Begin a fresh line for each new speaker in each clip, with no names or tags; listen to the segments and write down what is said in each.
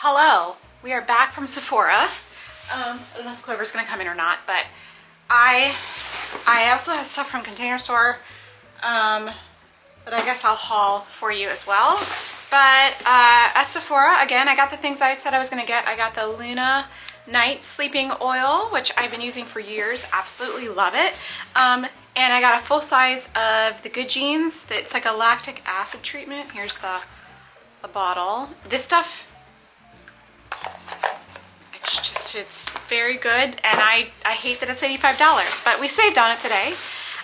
Hello, we are back from Sephora. I don't know if Clover's gonna come in or not, but I also have stuff from Container Store that I guess I'll haul for you as well. But at Sephora, again, I got the things I said I was gonna get. I got the Luna Night Sleeping Oil, which I've been using for years. Absolutely love it. And I got a full size of the Good Genes. It's like a lactic acid treatment. Here's the bottle. This stuff, it's very good, and I hate that it's $85, but we saved on it today.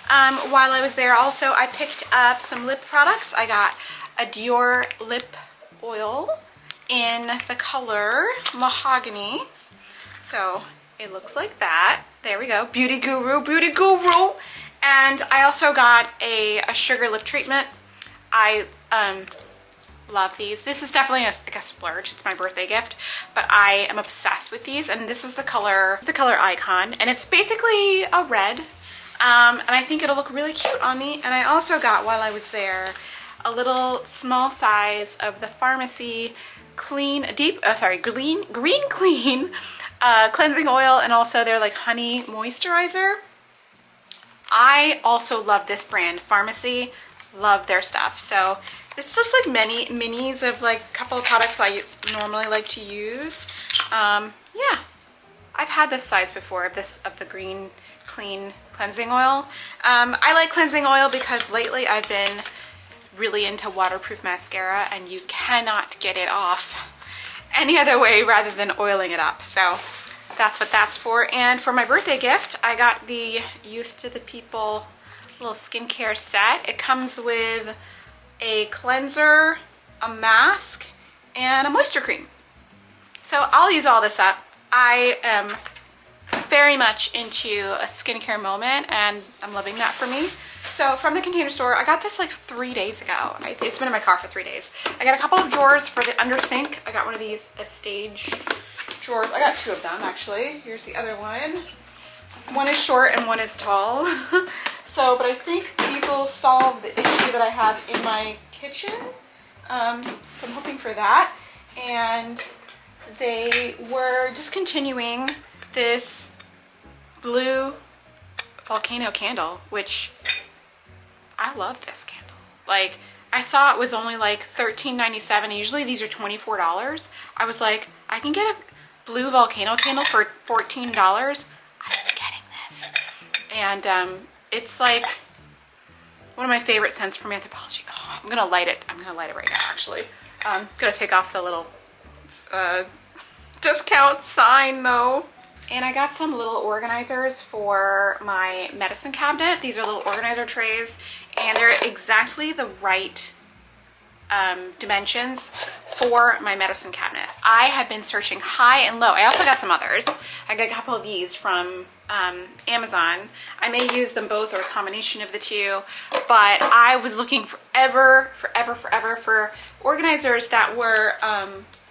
While I was there also, I picked up some lip products. I got a Dior lip oil in the color Mahogany. So it looks like that. There we go. Beauty Guru, Beauty Guru. And I also got a sugar lip treatment. I love these. This is definitely like a splurge. It's my birthday gift, but I am obsessed with these. And this is the color Icon, and it's basically a red. And I think it'll look really cute on me. And I also got, while I was there, a little small size of the Pharmacy Green Clean cleansing oil, and also their like honey moisturizer. I also love this brand, Pharmacy. Love their stuff. So it's just like many minis of like a couple of products I normally like to use. Yeah, I've had this size before of the Green Clean cleansing oil. I like cleansing oil because lately I've been really into waterproof mascara, and you cannot get it off any other way rather than oiling it up. So that's what that's for. And for my birthday gift, I got the Youth to the People little skincare set. It comes with a cleanser, a mask, and a moisture cream. So I'll use all this up. I am very much into a skincare moment, and I'm loving that for me. So from the Container Store, I got this like 3 days ago. It's been in my car for 3 days. I got a couple of drawers for the under sink. I got one of these Estage drawers. I got two of them actually. Here's the other one. One is short and one is tall. So, but I think these will solve the issue that I have in my kitchen. So I'm hoping for that. And they were discontinuing this blue volcano candle, which I love this candle. Like, I saw it was only like $13.97. Usually these are $24. I was like, I can get a blue volcano candle for $14. I'm getting this. And it's like one of my favorite scents from Anthropologie. Oh, I'm gonna light it. I'm gonna light it right now, actually. I'm gonna take off the little discount sign though. And I got some little organizers for my medicine cabinet. These are little organizer trays, and they're exactly the right dimensions for my medicine cabinet. I have been searching high and low. I also got some others. I got a couple of these from Amazon. I may use them both or a combination of the two, but I was looking forever for organizers that were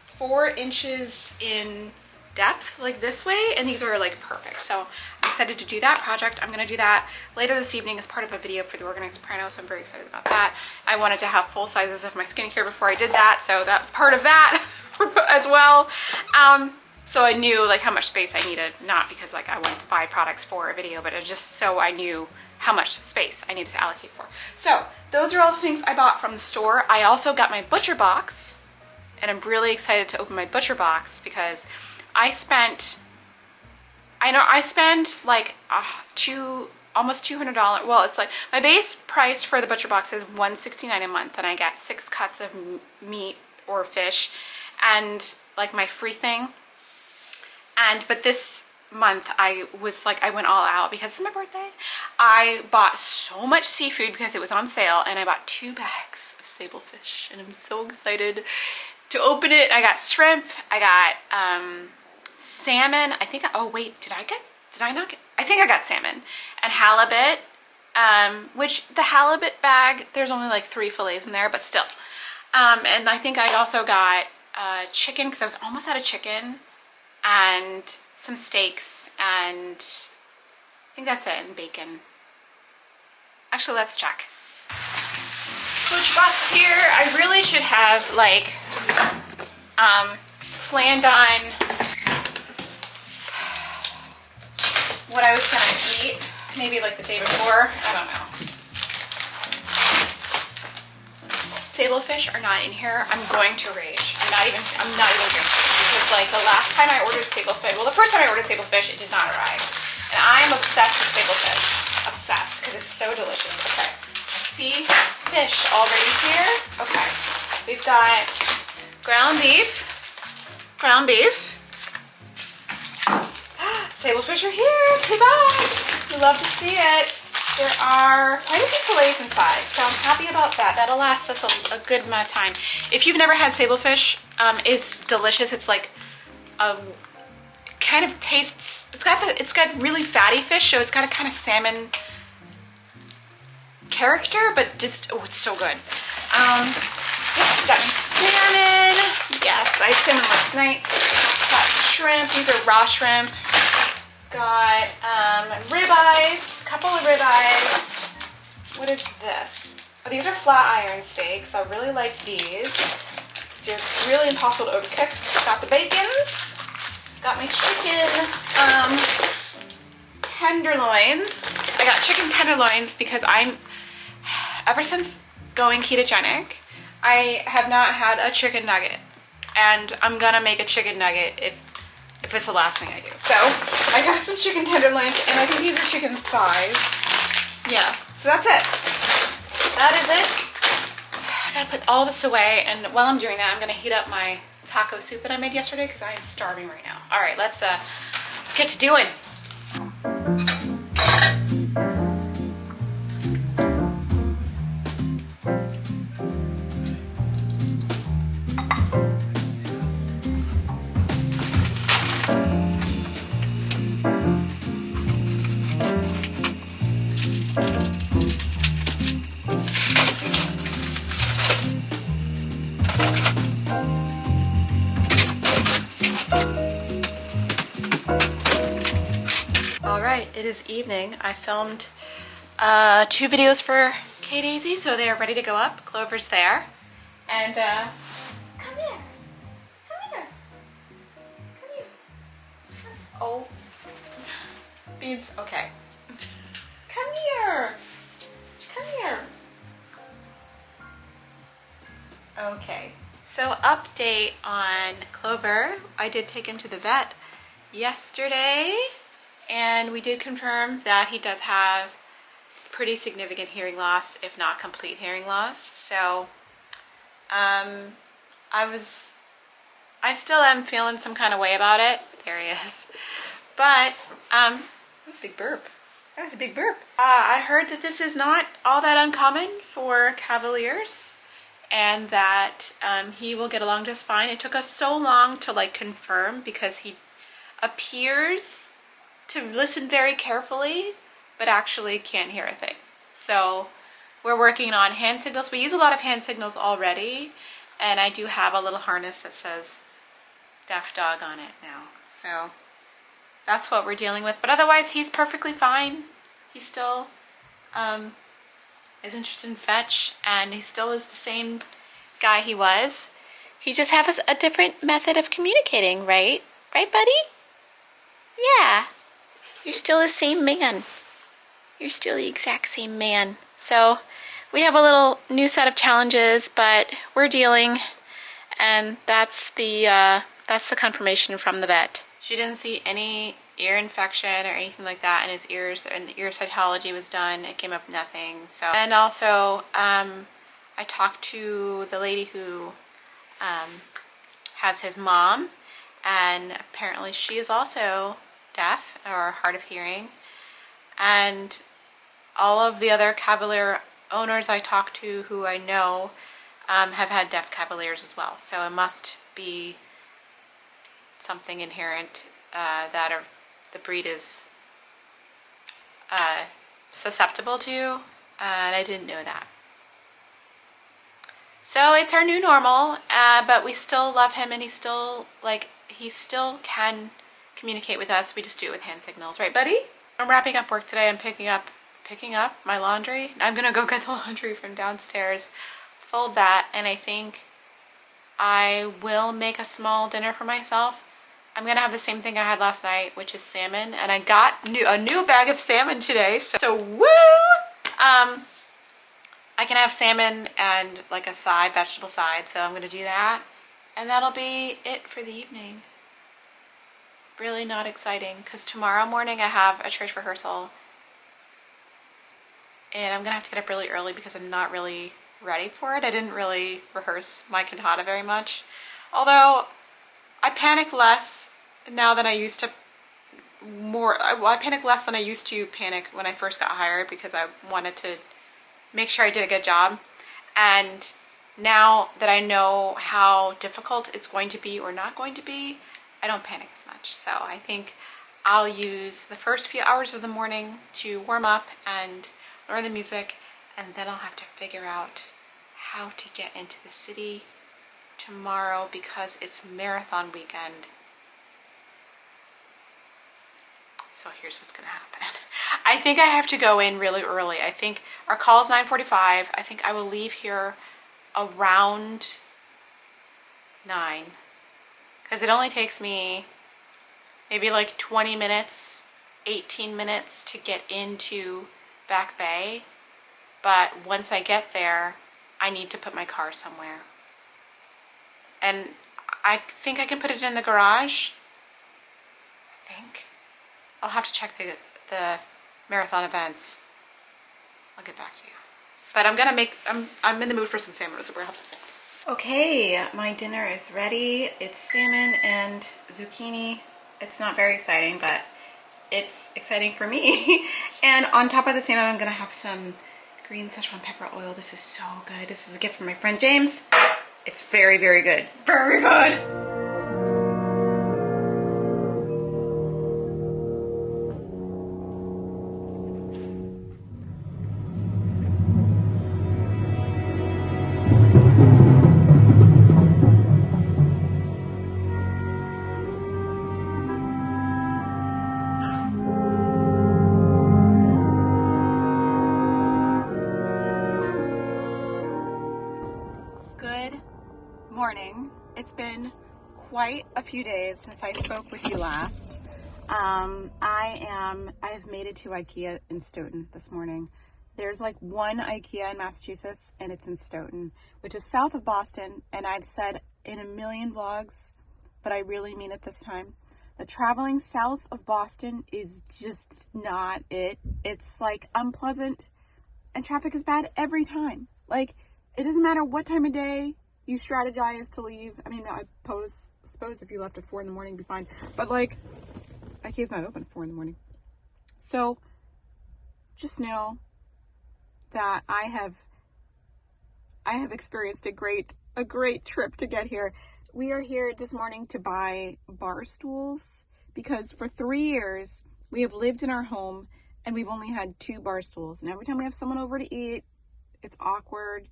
4 inches in depth, like this way, and these are like perfect. So I'm excited to do that project. I'm going to do that later this evening as part of a video for the Organized Soprano, so I'm very excited about that. I wanted to have full sizes of my skincare before I did that, so that was part of that as well. So I knew like how much space I needed, not because like I wanted to buy products for a video, but it just so I knew how much space I needed to allocate for. So those are all the things I bought from the store. I also got my Butcher Box, and I'm really excited to open my Butcher Box because I spent like almost $200. Well, it's like my base price for the Butcher Box is $169 a month, and I get 6 cuts of meat or fish and like my free thing. But this month I went all out because it's my birthday. I bought so much seafood because it was on sale, and I bought 2 bags of sable fish, and I'm so excited to open it. I got shrimp, I got salmon. I think, oh wait, I think I got salmon and halibut, which the halibut bag, there's only like 3 fillets in there, but still. And I think I also got chicken because I was almost out of chicken, and some steaks, and I think that's it, and bacon. Actually, let's check. Butcher Box here. I really should have like planned on what I was gonna eat, maybe like the day before, I don't know. Sablefish are not in here. I'm going to rage. I'm not even drinking because like the last time I ordered sablefish, well the first time I ordered sablefish, it did not arrive. And I'm obsessed with sablefish. Obsessed, because it's so delicious. Okay. See fish already here. Okay. We've got ground beef. Ground beef. Sablefish are here. Hey, bye. We love to see it. There are quite a few fillets inside, so I'm happy about that. That'll last us a good amount of time. If you've never had sablefish, it's delicious. It's like a kind of tastes. It's got really fatty fish, so it's got a kind of salmon character, but just it's so good. Yes, got salmon. Yes, I had salmon last night. Got shrimp. These are raw shrimp. Got ribeyes. A couple of ribeyes. What is this? Oh, these are flat iron steaks. I really like these. They're really impossible to overcook. Got the bacons. Got my chicken tenderloins. I got chicken tenderloins because ever since going ketogenic, I have not had a chicken nugget. And I'm gonna make a chicken nugget if it's the last thing I do. So I got some chicken tenderloins, and I think these are chicken thighs. Yeah, so that's it. That is it. I gotta put all this away, and while I'm doing that, I'm gonna heat up my taco soup that I made yesterday because I am starving right now. All right, let's get to doing. It is evening. I filmed 2 videos for K-Daisy, so they are ready to go up. Clover's there. And come here. Come here. Come here. Oh. Beans, okay. Come here. Come here. Okay. So update on Clover. I did take him to the vet yesterday. And we did confirm that he does have pretty significant hearing loss, if not complete hearing loss. So, I still am feeling some kind of way about it. There he is. But, that was a big burp. That was a big burp. I heard that this is not all that uncommon for Cavaliers, and that he will get along just fine. It took us so long to like confirm because he appears to listen very carefully, but actually can't hear a thing. So we're working on hand signals. We use a lot of hand signals already, and I do have a little harness that says deaf dog on it now. So that's what we're dealing with. But otherwise, he's perfectly fine. He still is interested in fetch, and he still is the same guy he was. He just has a different method of communicating, right? Right, buddy? Yeah. You're still the same man. You're still the exact same man. So we have a little new set of challenges, but we're dealing, and that's the confirmation from the vet. She didn't see any ear infection or anything like that in his ears, and ear cytology was done. It came up nothing. So, and also I talked to the lady who has his mom, and apparently she is also deaf or hard of hearing, and all of the other Cavalier owners I talked to who I know have had deaf Cavaliers as well. So it must be something inherent that the breed is susceptible to, and I didn't know that. So it's our new normal, but we still love him, and he still can communicate with us. We just do it with hand signals, right, buddy? I'm wrapping up work today. I'm picking up my laundry. I'm gonna go get the laundry from downstairs, fold that, and I think I will make a small dinner for myself. I'm gonna have the same thing I had last night, which is salmon, and I got a new bag of salmon today. So woo! I can have salmon and like a side, vegetable side, so I'm gonna do that. And that'll be it for the evening. Really not exciting, because tomorrow morning I have a church rehearsal. And I'm gonna have to get up really early because I'm not really ready for it. I didn't really rehearse my cantata very much. Although, I panic less now than I used to. I panic less than I used to panic when I first got hired, because I wanted to make sure I did a good job. And now that I know how difficult it's going to be or not going to be, I don't panic as much. So I think I'll use the first few hours of the morning to warm up and learn the music, and then I'll have to figure out how to get into the city tomorrow because it's marathon weekend. So here's what's gonna happen. I think I have to go in really early. I think our call is 9:45. I think I will leave here around 9, because it only takes me maybe like 20 minutes, 18 minutes to get into Back Bay. But once I get there, I need to put my car somewhere. And I think I can put it in the garage. I think. I'll have to check the marathon events. I'll get back to you. But I'm in the mood for some salmon, so we're gonna have some salmon. Okay, my dinner is ready. It's salmon and zucchini. It's not very exciting, but it's exciting for me. And on top of the salmon, I'm gonna have some green Szechuan pepper oil. This is so good. This is a gift from my friend James. It's very, very good. Very good. Morning. It's been quite a few days since I spoke with you last. I've made it to IKEA in Stoughton this morning. There's like one IKEA in Massachusetts, and it's in Stoughton, which is south of Boston. And I've said in a million vlogs, but I really mean it this time, that traveling south of Boston is just not it. It's like unpleasant, and traffic is bad every time. Like, it doesn't matter what time of day you strategize to leave. I mean, I suppose if you left at 4 in the morning, it'd be fine. But like, IKEA's not open at 4 in the morning. So just know that I have experienced a great trip to get here. We are here this morning to buy bar stools because for 3 years we have lived in our home and we've only had 2 bar stools. And every time we have someone over to eat, it's awkward.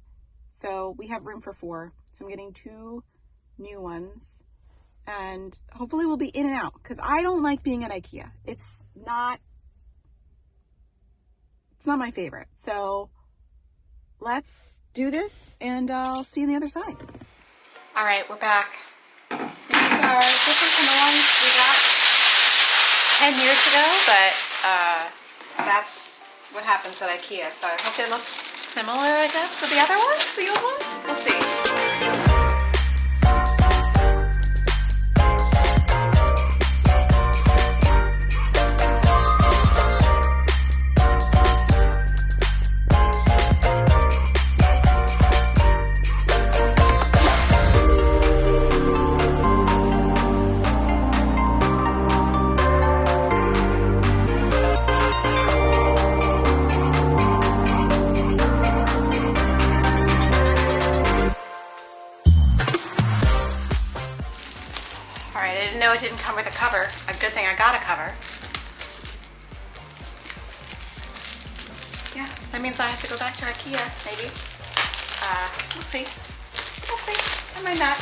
So we have room for 4. So I'm getting 2 new ones, and hopefully we'll be in and out, because I don't like being at IKEA. It's not my favorite. So let's do this, and I'll see you on the other side. All right, we're back. These are different from the ones we got 10 years ago, but that's what happens at IKEA. So I hope they look similar, I guess, to the other ones, the old ones. We'll see. It didn't come with a cover. A good thing I got a cover. Yeah, that means I have to go back to IKEA, maybe. We'll see. We'll see. I might not.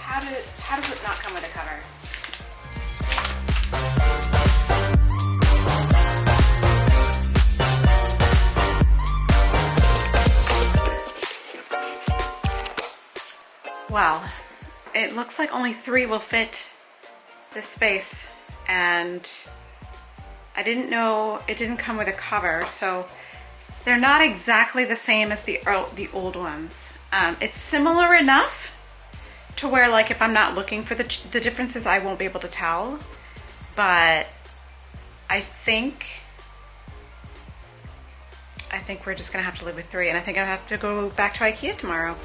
How does it not come with a cover? Well, it looks like only 3 will fit this space, and I didn't know it didn't come with a cover, so they're not exactly the same as the old ones. It's similar enough to where, like, if I'm not looking for the differences, I won't be able to tell. But I think we're just gonna have to live with 3, and I think I have to go back to IKEA tomorrow.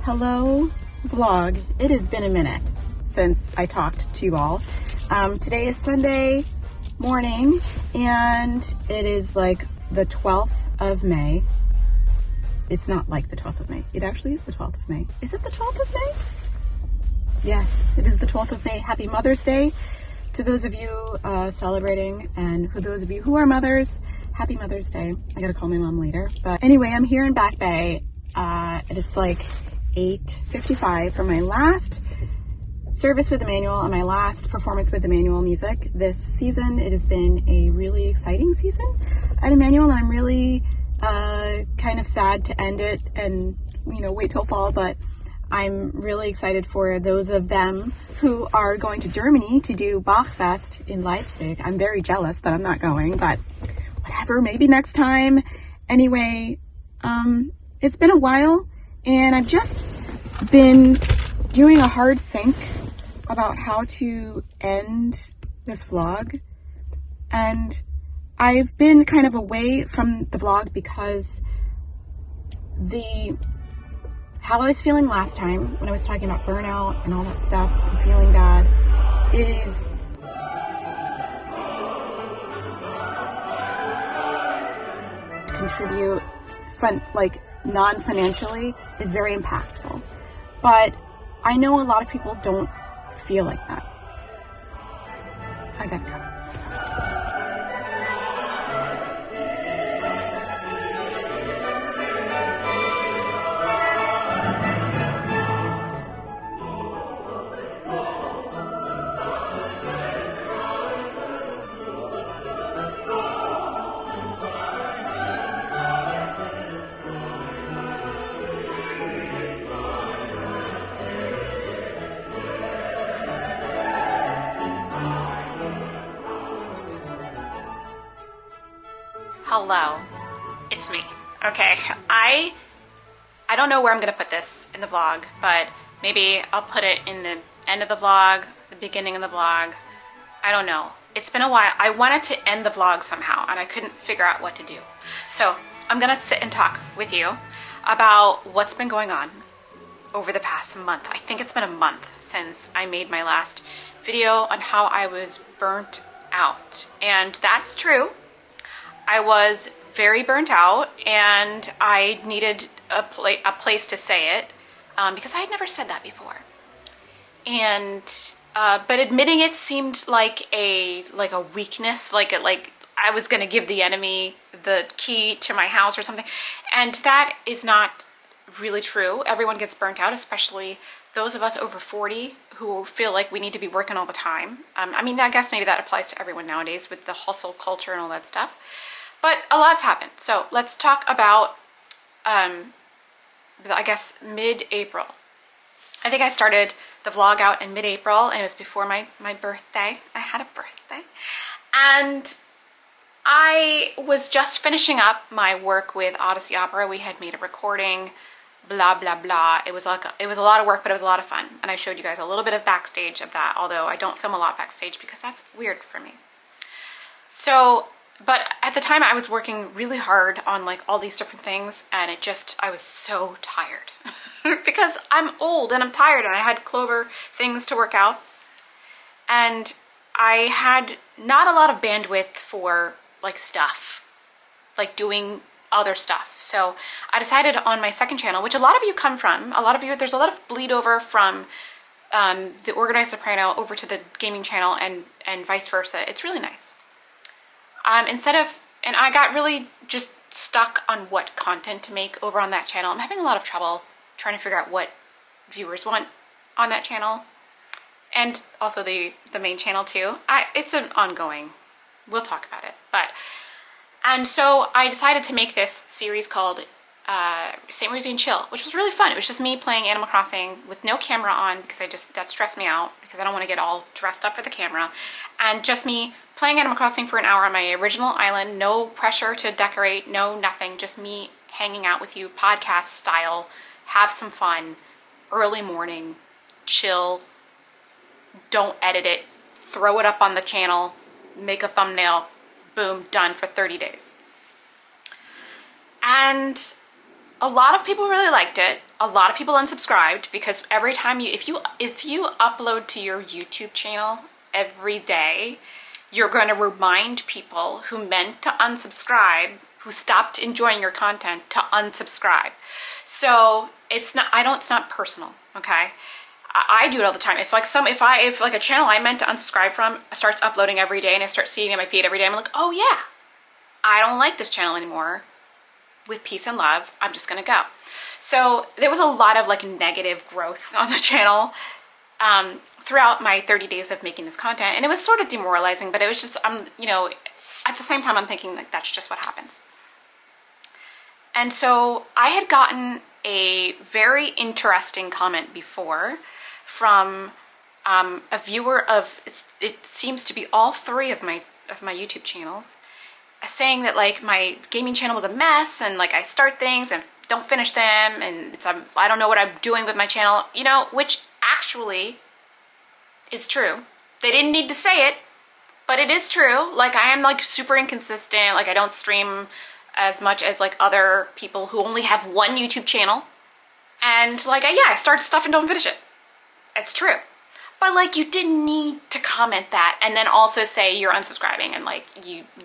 Hello, vlog. It has been a minute since I talked to you all. Today is Sunday morning, and it is like the 12th of May. It's not like the 12th of May. It actually is the 12th of May. Is it the 12th of May? Yes, it is the 12th of May. Happy Mother's Day to those of you celebrating, and for those of you who are mothers, happy Mother's Day. I gotta call my mom later. But anyway, I'm here in Back Bay, and it's like 8:55 for my last service with Emmanuel and my last performance with Emmanuel Music this season. It has been a really exciting season at Emmanuel, and I'm really kind of sad to end it and, you know, wait till fall, but I'm really excited for those of them who are going to Germany to do Bachfest in Leipzig. I'm very jealous that I'm not going, but whatever, maybe next time. Anyway, it's been a while, and I've just been doing a hard think about how to end this vlog, and I've been kind of away from the vlog because how I was feeling last time when I was talking about burnout and all that stuff and feeling bad is contribute non-financially is very impactful. But I know a lot of people don't feel like that. I gotta go. Hello, it's me. Okay, I don't know where I'm gonna put this in the vlog, but maybe I'll put it in the end of the vlog, the beginning of the vlog. I don't know. It's been a while. I wanted to end the vlog somehow, and I couldn't figure out what to do. So I'm gonna sit and talk with you about what's been going on over the past month. I think it's been a month since I made my last video on how I was burnt out, and that's true. I was very burnt out, and I needed a place to say it because I had never said that before. And but admitting it seemed like a weakness, like I was going to give the enemy the key to my house or something, and that is not really true. Everyone gets burnt out, especially those of us over 40 who feel like we need to be working all the time. I mean, I guess maybe that applies to everyone nowadays with the hustle culture and all that stuff. But a lot's happened. So let's talk about, I guess, mid-April. I think I started the vlog out in mid-April, and it was before my birthday. I had a birthday. And I was just finishing up my work with Odyssey Opera. We had made a recording, blah, blah, blah. It was a lot of work, but it was a lot of fun. And I showed you guys a little bit of backstage of that, although I don't film a lot backstage because that's weird for me. So, but at the time I was working really hard on like all these different things, and I was so tired because I'm old and I'm tired, and I had Clover things to work out, and I had not a lot of bandwidth for like stuff, like doing other stuff. So I decided on my second channel, which a lot of you come from, there's a lot of bleed over from the Organized Soprano over to the gaming channel and vice versa. It's really nice. And I got really just stuck on what content to make over on that channel. I'm having a lot of trouble trying to figure out what viewers want on that channel. And also the main channel too. It's an ongoing, we'll talk about it. And so I decided to make this series called St. Mary's and Chill, which was really fun. It was just me playing Animal Crossing with no camera on because that stressed me out because I don't want to get all dressed up for the camera. And just me playing Animal Crossing for an hour on my original island, no pressure to decorate, no nothing, just me hanging out with you, podcast style, have some fun, early morning, chill, don't edit it, throw it up on the channel, make a thumbnail, boom, done for 30 days. And a lot of people really liked it. A lot of people unsubscribed because every time if you upload to your YouTube channel every day, you're going to remind people who meant to unsubscribe, who stopped enjoying your content, to unsubscribe. So it's not personal, okay? I do it all the time. If a channel I meant to unsubscribe from starts uploading every day and I start seeing it in my feed every day, I'm like, oh yeah, I don't like this channel anymore. With peace and love, I'm just gonna go. So there was a lot of like negative growth on the channel throughout my 30 days of making this content, and it was sort of demoralizing, but it was just, at the same time I'm thinking like that's just what happens. And so I had gotten a very interesting comment before from a viewer of, it seems to be all three of my YouTube channels, saying that like my gaming channel was a mess and like I start things and don't finish them and I don't know what I'm doing with my channel, which actually is true. They didn't need to say it, but it is true. Like I am like super inconsistent. Like I don't stream as much as like other people who only have one YouTube channel. And like, I start stuff and don't finish it. It's true. But like you didn't need to comment that and then also say you're unsubscribing and like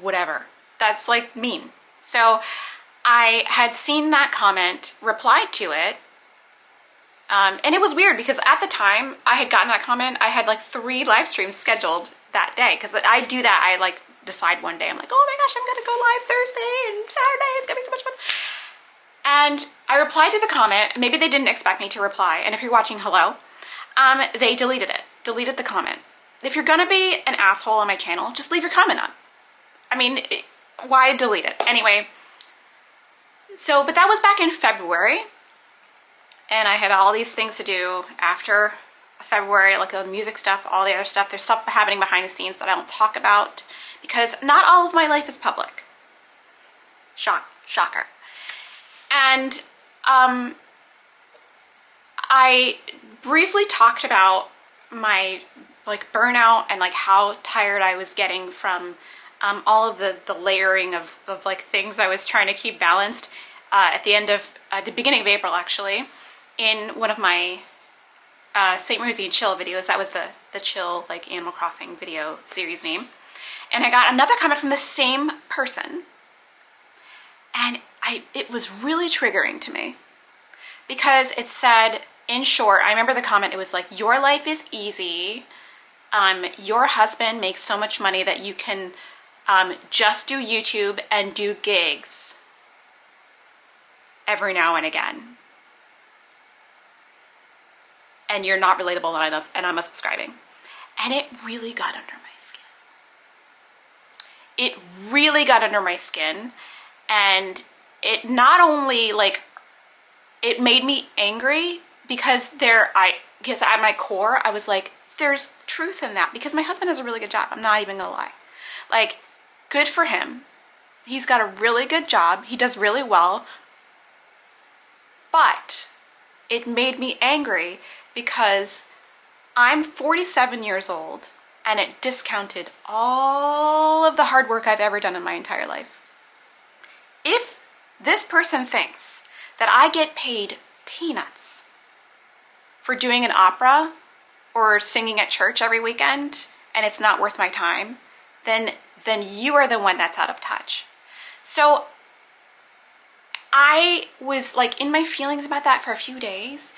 whatever. That's like mean. So I had seen that comment, replied to it, and it was weird because at the time I had gotten that comment, I had like 3 live streams scheduled that day because I do that. I like decide one day, I'm like, oh my gosh, I'm gonna go live Thursday and Saturday, it's gonna be so much fun. And I replied to the comment. Maybe they didn't expect me to reply, and if you're watching, hello, they deleted the comment. If you're gonna be an asshole on my channel, just leave your comment on. I mean, why delete it? Anyway, but that was back in February, and I had all these things to do after February, like the music stuff, all the other stuff. There's stuff happening behind the scenes that I don't talk about because not all of my life is public. Shocker. And I briefly talked about my like burnout and like how tired I was getting from all of the layering of like things I was trying to keep balanced at the beginning of April, actually, in one of my St. Mary's and Chill videos. That was the Chill like Animal Crossing video series name. And I got another comment from the same person, and it was really triggering to me because it said, in short, I remember the comment, it was like, your life is easy. Your husband makes so much money that you can just do YouTube and do gigs every now and again. And you're not relatable and I'm unsubscribing. And it really got under my skin. It really got under my skin. And it not only like, it made me angry because because at my core, I was like, there's truth in that because my husband has a really good job. I'm not even gonna lie. Like, good for him. He's got a really good job. He does really well. But it made me angry because I'm 47 years old and it discounted all of the hard work I've ever done in my entire life. If this person thinks that I get paid peanuts for doing an opera or singing at church every weekend and it's not worth my time, then you are the one that's out of touch. So I was like in my feelings about that for a few days,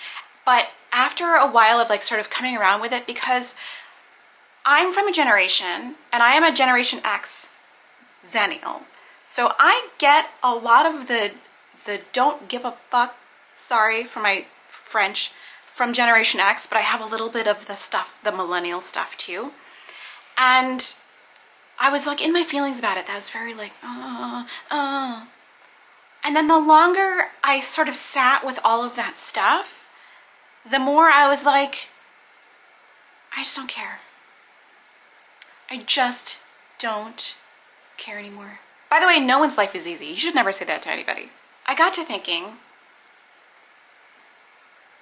but after a while of like sort of coming around with it, because I'm from a generation and I am a Generation X Zennial. So I get a lot of the don't give a fuck, sorry for my French, from Generation X, but I have a little bit of the stuff, the millennial stuff too. And I was like in my feelings about it. That was very like, And then the longer I sort of sat with all of that stuff, the more I was like, I just don't care. I just don't care anymore. By the way, no one's life is easy. You should never say that to anybody. I got to thinking,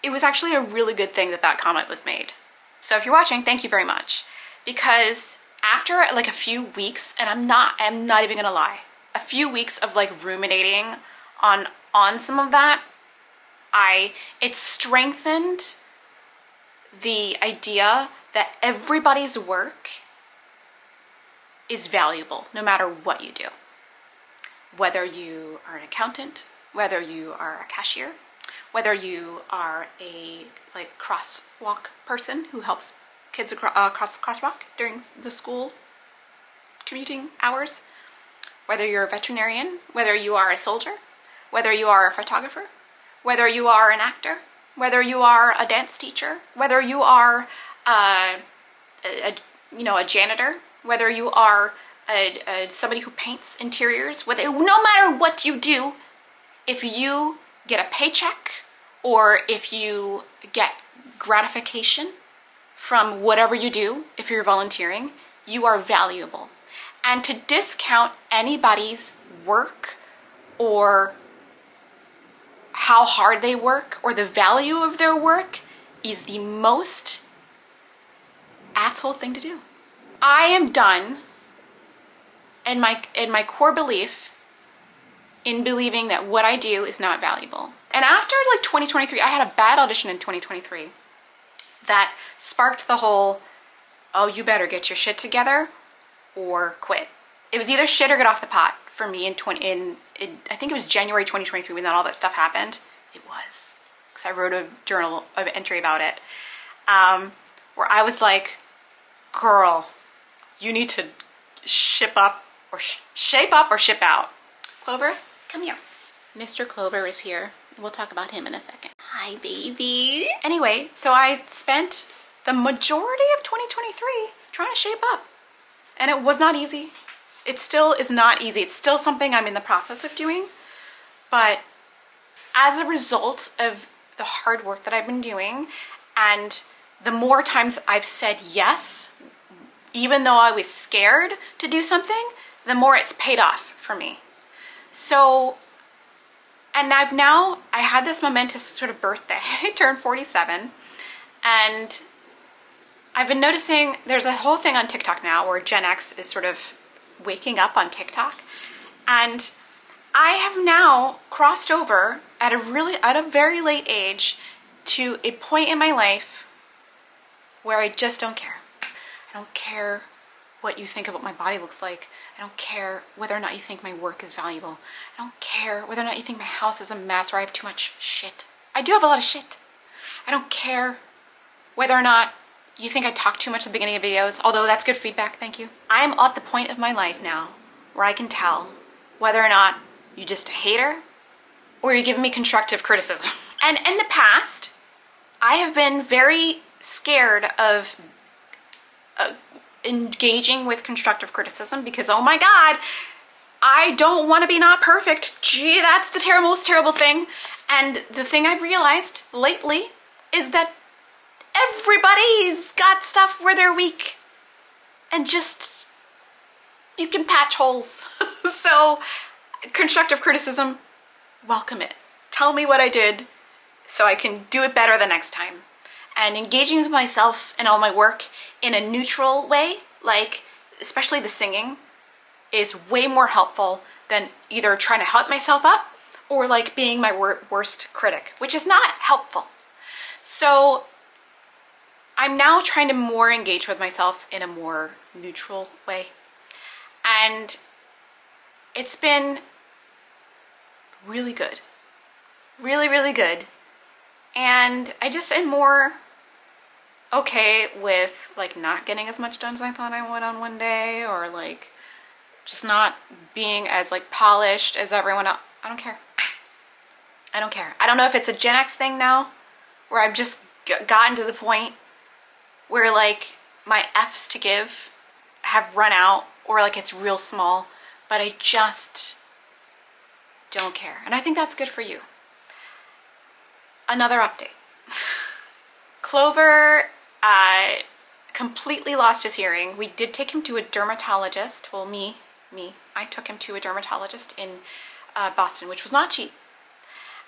it was actually a really good thing that that comment was made. So if you're watching, thank you very much. Because after like a few weeks, and I'm not even gonna lie, a few weeks of like ruminating on some of that, it strengthened the idea that everybody's work is valuable no matter what you do. Whether you are an accountant, whether you are a cashier, whether you are a like crosswalk person who helps kids across the crosswalk during the school commuting hours, whether you're a veterinarian, whether you are a soldier, whether you are a photographer, whether you are an actor, whether you are a dance teacher, whether you are a janitor, whether you are somebody who paints interiors, no matter what you do, if you get a paycheck or if you get gratification from whatever you do, if you're volunteering, you are valuable. And to discount anybody's work or how hard they work or the value of their work is the most asshole thing to do. I am done in my core belief in believing that what I do is not valuable. And after like 2023, I had a bad audition in 2023 that sparked the whole, oh, you better get your shit together or quit. It was either shit or get off the pot for me I think it was January 2023 when all that stuff happened. It was, because I wrote a journal of entry about it, where I was like, girl, you need to shape up or ship out. Clover, come here. Mr. Clover is here. We'll talk about him in a second. Hi, baby. Anyway, so I spent the majority of 2023 trying to shape up. And it was not easy. It still is not easy. It's still something I'm in the process of doing. But as a result of the hard work that I've been doing, and the more times I've said yes, even though I was scared to do something, the more it's paid off for me. So, and I had this momentous sort of birthday. I turned 47, and I've been noticing there's a whole thing on TikTok now where Gen X is sort of waking up on TikTok. And I have now crossed over at a very late age to a point in my life where I just don't care. I don't care what you think of what my body looks like. I don't care whether or not you think my work is valuable. I don't care whether or not you think my house is a mess or I have too much shit. I do have a lot of shit. I don't care whether or not you think I talk too much at the beginning of videos, although that's good feedback, thank you. I am at the point of my life now where I can tell whether or not you're just a hater or you're giving me constructive criticism. And in the past, I have been very scared of engaging with constructive criticism because, oh my God, I don't want to be not perfect. Gee, that's the most terrible thing. And the thing I've realized lately is that everybody's got stuff where they're weak. And just, you can patch holes. So, constructive criticism, welcome it. Tell me what I did so I can do it better the next time. And engaging with myself and all my work in a neutral way, like especially the singing, is way more helpful than either trying to hype myself up or like being my worst critic, which is not helpful. So I'm now trying to more engage with myself in a more neutral way. And it's been really good. Really, really good. And I just am more okay with like not getting as much done as I thought I would on one day, or like just not being as like polished as everyone else. I don't care. I don't care. I don't know if it's a Gen X thing now, where I've just gotten to the point where like my F's to give have run out, or like it's real small, but I just don't care. And I think that's good for you. Another update. Clover completely lost his hearing. We did take him to a dermatologist. Well, I took him to a dermatologist in Boston, which was not cheap.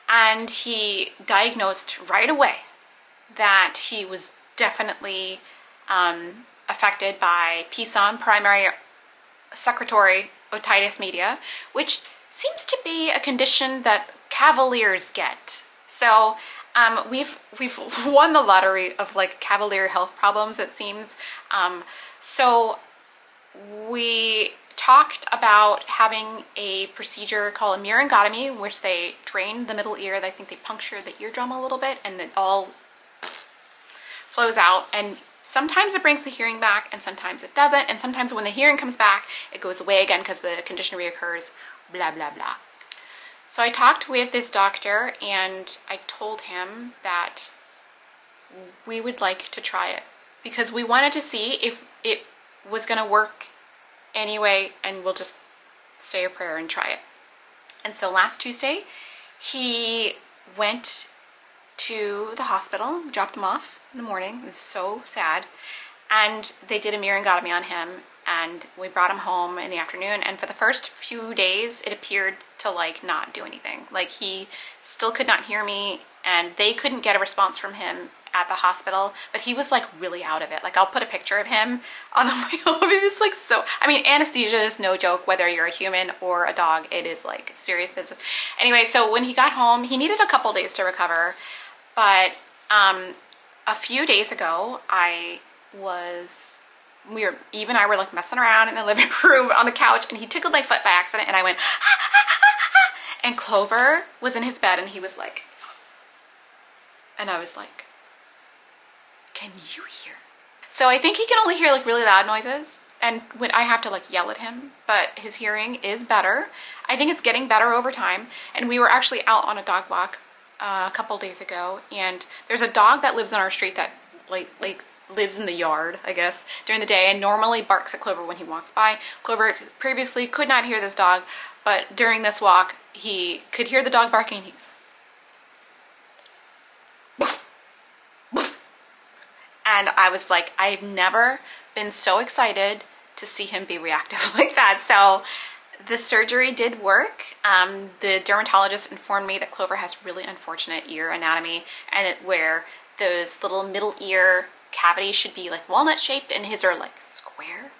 And he diagnosed right away that he was definitely affected by PSOM, primary secretory otitis media, which seems to be a condition that cavaliers get. So we've won the lottery of like cavalier health problems, it seems. So we talked about having a procedure called a myringotomy, which they drain the middle ear. I think they puncture the eardrum a little bit, and it all flows out. And sometimes it brings the hearing back, and sometimes it doesn't. And sometimes when the hearing comes back, it goes away again because the condition reoccurs, blah, blah, blah. So I talked with this doctor, and I told him that we would like to try it because we wanted to see if it was going to work anyway, and we'll just say a prayer and try it. And so last Tuesday, he went to the hospital, dropped him off in the morning. It was so sad. And they did a myringotomy on him, and we brought him home in the afternoon. And for the first few days, it appeared to like not do anything. Like he still could not hear me, and they couldn't get a response from him at the hospital, but he was like really out of it. Like I'll put a picture of him on the way home. It was like so, I mean, anesthesia is no joke, whether you're a human or a dog, it is like serious business. Anyway, so when he got home, he needed a couple days to recover, but a few days ago, Eve and I were like messing around in the living room on the couch, and he tickled my foot by accident, and I went, and Clover was in his bed, and he was like, and I was like, can you hear? So I think he can only hear like really loud noises, and when I have to like yell at him, but his hearing is better. I think it's getting better over time. And we were actually out on a dog walk a couple days ago, and there's a dog that lives on our street that like lives in the yard, I guess, during the day, and normally barks at Clover when he walks by. Clover previously could not hear this dog, but during this walk, he could hear the dog barking, and he's and I was like, I've never been so excited to see him be reactive like that. So the surgery did work. The dermatologist informed me that Clover has really unfortunate ear anatomy, and where those little middle ear cavities should be like walnut shaped, and his are like square.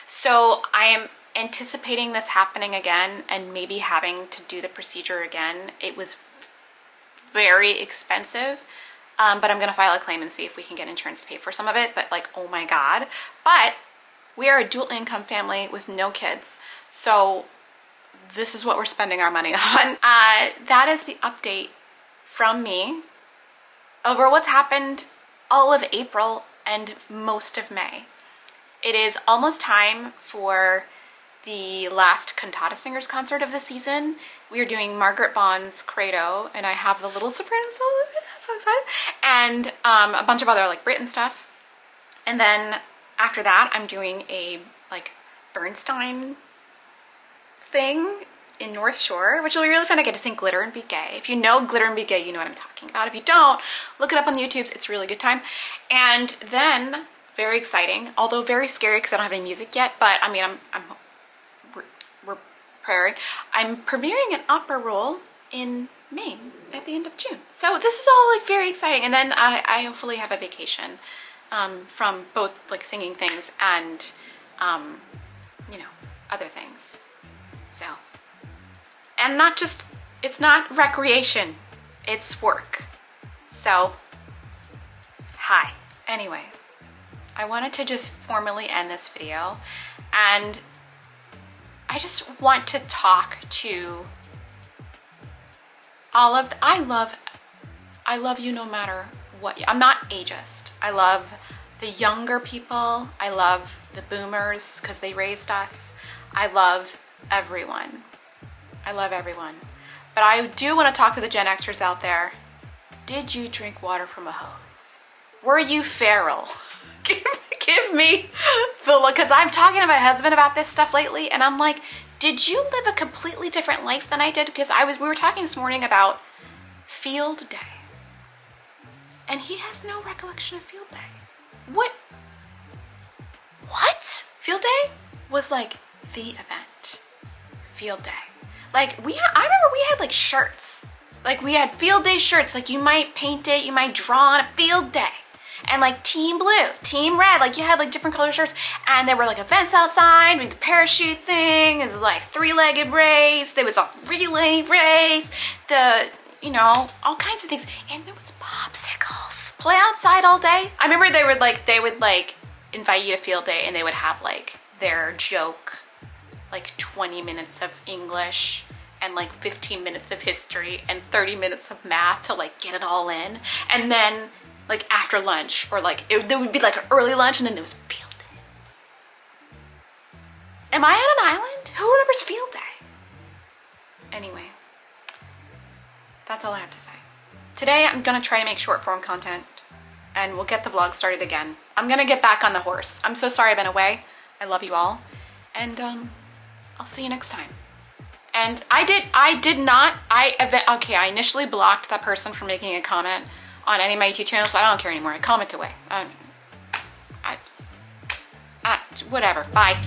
So I am anticipating this happening again, and maybe having to do the procedure again. It was very expensive. But I'm going to file a claim and see if we can get insurance to pay for some of it. But like, oh my God. But we are a dual income family with no kids. So this is what we're spending our money on. That is the update from me over what's happened all of April and most of May. It is almost time for the last Cantata Singers concert of the season. We are doing Margaret Bond's Credo, and I have the little soprano solo. I'm so excited. And a bunch of other like Britain stuff. And then after that, I'm doing a like Bernstein thing in North Shore, which will be really fun. I get to sing Glitter and Be Gay. If you know Glitter and Be Gay, you know what I'm talking about. If you don't, look it up on the YouTubes. It's a really good time. And then, very exciting, although very scary because I don't have any music yet, but I mean, we're praying. I'm premiering an opera role in Maine at the end of June. So this is all like very exciting. And then I hopefully have a vacation from both like singing things and, you know, other things. So, and not just, it's not recreation, it's work. So, hi. Anyway, I wanted to just formally end this video, and I just want to talk to all of I love you no matter what. I'm not ageist. I love the younger people. I love the boomers because they raised us. I love everyone. I love everyone. But I do want to talk to the Gen Xers out there. Did you drink water from a hose? Were you feral? Give me the look, because I'm talking to my husband about this stuff lately, and I'm like, did you live a completely different life than I did? Because we were talking this morning about field day. And he has no recollection of field day. What? Field day was like the event. Field day. Like I remember we had like shirts. Like we had field day shirts. Like you might paint it, you might draw on a field day. And like team blue, team red, like you had like different color shirts. And there were like events outside, with the parachute thing, it was like 3-legged race, there was a relay race, all kinds of things. And there was popsicles. Play outside all day. I remember they would invite you to field day and they would have like their joke, like 20 minutes of English and like 15 minutes of history and 30 minutes of math to like get it all in. And then like after lunch, or like there would be like an early lunch and then there was field day. Am I on an island? Who remembers field day? Anyway, that's all I have to say. Today I'm gonna try to make short form content and we'll get the vlog started again. I'm gonna get back on the horse. I'm so sorry I've been away. I love you all. And I'll see you next time. And I initially blocked that person from making a comment on any of my YouTube channels, but I don't care anymore. I comment away. Whatever, bye.